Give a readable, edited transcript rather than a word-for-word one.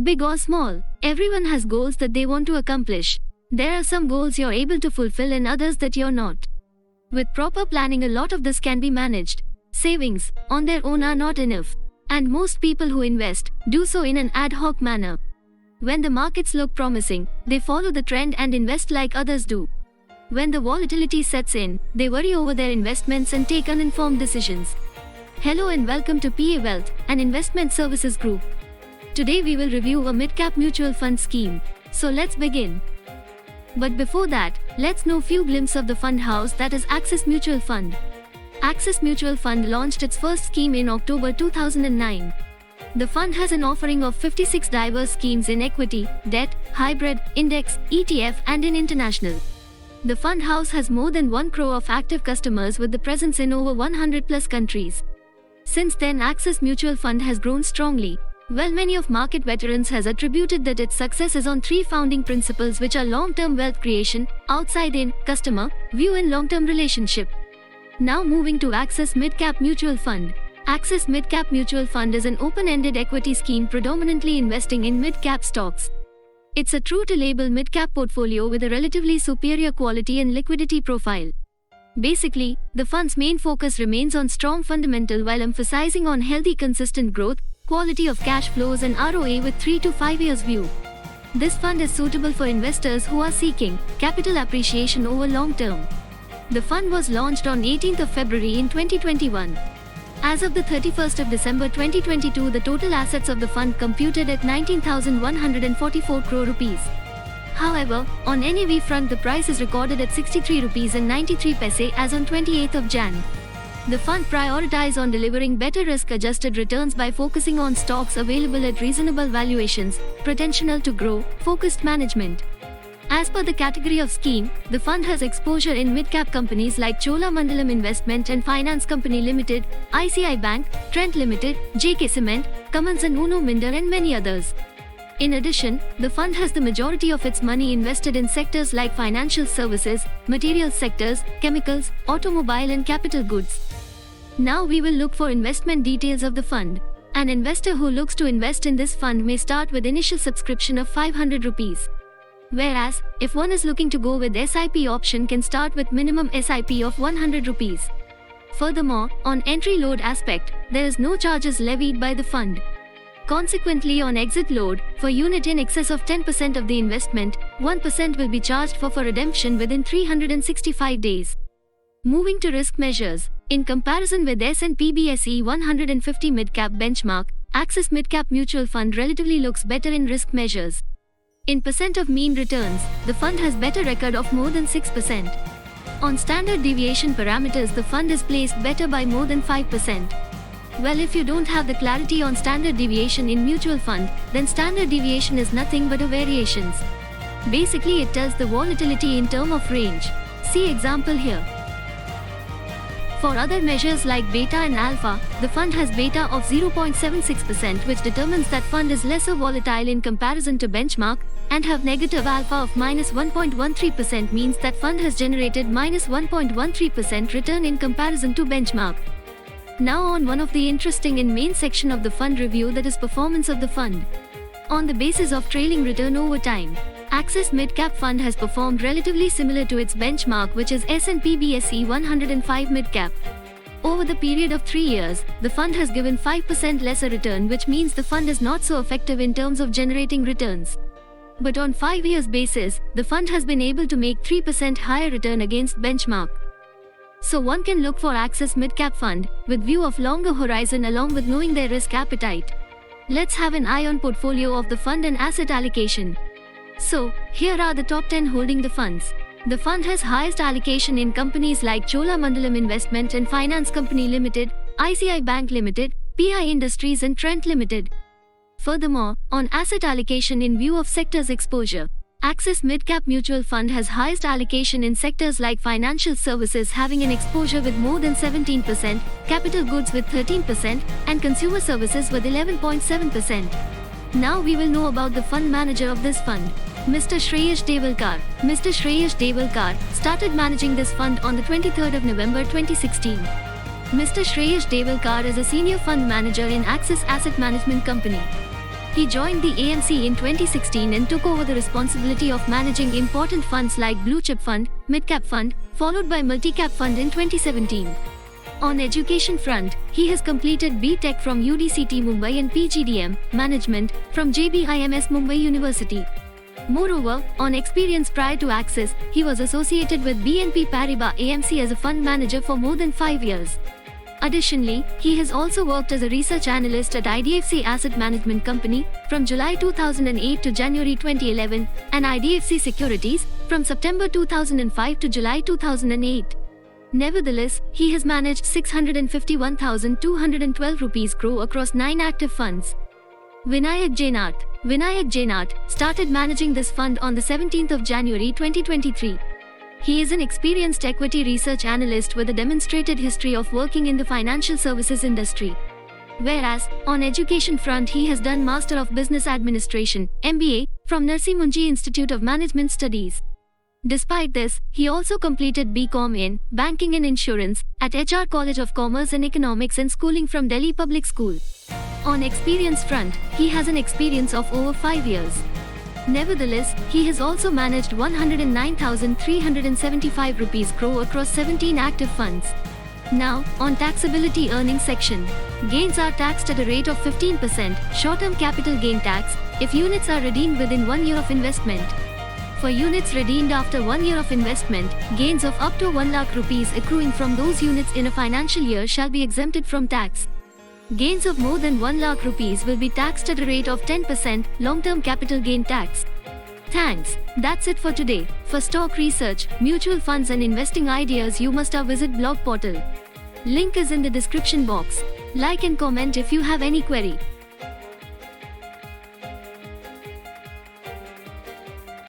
Big or small, everyone has goals that they want to accomplish. There are some goals you're able to fulfill and others that you're not. With proper planning, a lot of this can be managed. Savings, on their own, are not enough. And most people who invest, do so in an ad hoc manner. When the markets look promising, they follow the trend and invest like others do. When the volatility sets in, they worry over their investments and take uninformed decisions. Hello and welcome to PA Wealth, an investment services group. Today we will review a mid-cap mutual fund scheme. So let's begin. But before that, let's know few glimpses of the fund house that is Axis Mutual Fund. Axis Mutual Fund launched its first scheme in October 2009. The fund has an offering of 56 diverse schemes in equity, debt, hybrid, index, ETF and in international. The fund house has more than 1 crore of active customers with the presence in over 100 plus countries. Since then, Axis Mutual Fund has grown strongly. Well, many of market veterans has attributed that its success is on 3 founding principles, which are long-term wealth creation, outside-in, customer, view and long-term relationship. Now moving to Axis Mid-Cap Mutual Fund. Axis Mid-Cap Mutual Fund is an open-ended equity scheme predominantly investing in mid-cap stocks. It's a true-to-label mid-cap portfolio with a relatively superior quality and liquidity profile. Basically, the fund's main focus remains on strong fundamental while emphasizing on healthy consistent growth, quality of cash flows and ROA with 3 to 5 years view. This fund is suitable for investors who are seeking capital appreciation over long term. The fund was launched on 18th of February in 2021. As of the 31st of December 2022, the total assets of the fund computed at 19,144 crore rupees. However, on NAV front, the price is recorded at 63 rupees and 93 paise as on 28th of Jan. The fund prioritizes on delivering better risk-adjusted returns by focusing on stocks available at reasonable valuations, potential to grow, focused management. As per the category of scheme, the fund has exposure in mid-cap companies like Cholamandalam Investment and Finance Company Limited, ICI Bank, Trent Limited, JK Cement, Cummins and Uno Minda and many others. In addition, the fund has the majority of its money invested in sectors like financial services, materials sectors, chemicals, automobile and capital goods. Now we will look for investment details of the fund. An investor who looks to invest in this fund may start with initial subscription of 500 rupees. Whereas, if one is looking to go with SIP option, can start with minimum SIP of 100 rupees. Furthermore, on entry load aspect, there is no charges levied by the fund. Consequently, on exit load, for unit in excess of 10% of the investment, 1% will be charged for redemption within 365 days. Moving to risk measures, in comparison with S&P BSE 150 mid-cap benchmark, Axis Mid-Cap Mutual Fund relatively looks better in risk measures. In percent of mean returns, the fund has better record of more than 6%. On standard deviation parameters, the fund is placed better by more than 5%. Well, if you don't have the clarity on standard deviation in mutual fund, then standard deviation is nothing but a variations. Basically, it tells the volatility in term of range. See example here. For other measures like beta and alpha, the fund has beta of 0.76%, which determines that fund is lesser volatile in comparison to benchmark, and have negative alpha of -1.13% means that fund has generated -1.13% return in comparison to benchmark. Now on one of the interesting and main section of the fund review, that is performance of the fund. On the basis of trailing return over time, Axis Mid-Cap Fund has performed relatively similar to its benchmark, which is S&P BSE 105 Mid-Cap. Over the period of 3 years, the fund has given 5% lesser return, which means the fund is not so effective in terms of generating returns. But on 5 years basis, the fund has been able to make 3% higher return against benchmark. So one can look for Axis Mid-Cap Fund, with view of longer horizon along with knowing their risk appetite. Let's have an eye on portfolio of the fund and asset allocation. So, here are the top 10 holding the funds. The fund has highest allocation in companies like Cholamandalam Investment and Finance Company Limited, ICI Bank Limited, PI Industries and Trent Limited. Furthermore, on asset allocation in view of sectors exposure, Axis Mid-Cap Mutual Fund has highest allocation in sectors like financial services, having an exposure with more than 17%, capital goods with 13%, and consumer services with 11.7%. Now we will know about the fund manager of this fund, Mr. Shreyash Devalkar. Mr. Shreyash Devalkar started managing this fund on the 23rd of November 2016. Mr. Shreyash Devalkar is a senior fund manager in Axis Asset Management Company. He joined the AMC in 2016 and took over the responsibility of managing important funds like Blue Chip Fund, Mid Cap Fund, followed by Multi Cap Fund in 2017. On education front, he has completed B.Tech from UDCT Mumbai and PGDM, Management, from JBIMS Mumbai University. Moreover, on experience prior to Axis, he was associated with BNP Paribas AMC as a fund manager for more than 5 years. Additionally, he has also worked as a research analyst at IDFC Asset Management Company from July 2008 to January 2011 and IDFC Securities from September 2005 to July 2008. Nevertheless, he has managed 651,212 rupees crore across 9 active funds. Vinayak Jainath. Vinayak Jainath started managing this fund on the 17th of January 2023. He is an experienced equity research analyst with a demonstrated history of working in the financial services industry. Whereas, on education front he has done Master of Business Administration, MBA, from Narsi Munji Institute of Management Studies. Despite this, he also completed BCom in Banking and Insurance at HR College of Commerce and Economics and schooling from Delhi Public School. On experience front, he has an experience of over 5 years. Nevertheless, he has also managed 109,375 rupees crore across 17 active funds. Now, on taxability earnings section. Gains are taxed at a rate of 15%, short-term capital gain tax, if units are redeemed within 1 year of investment. For units redeemed after 1 year of investment, gains of up to 1 lakh rupees accruing from those units in a financial year shall be exempted from tax. Gains of more than 1 lakh rupees will be taxed at a rate of 10%, long-term capital gain tax. Thanks. That's it for today. For stock research, mutual funds and investing ideas you must visit blog portal. Link is in the description box. Like and comment if you have any query.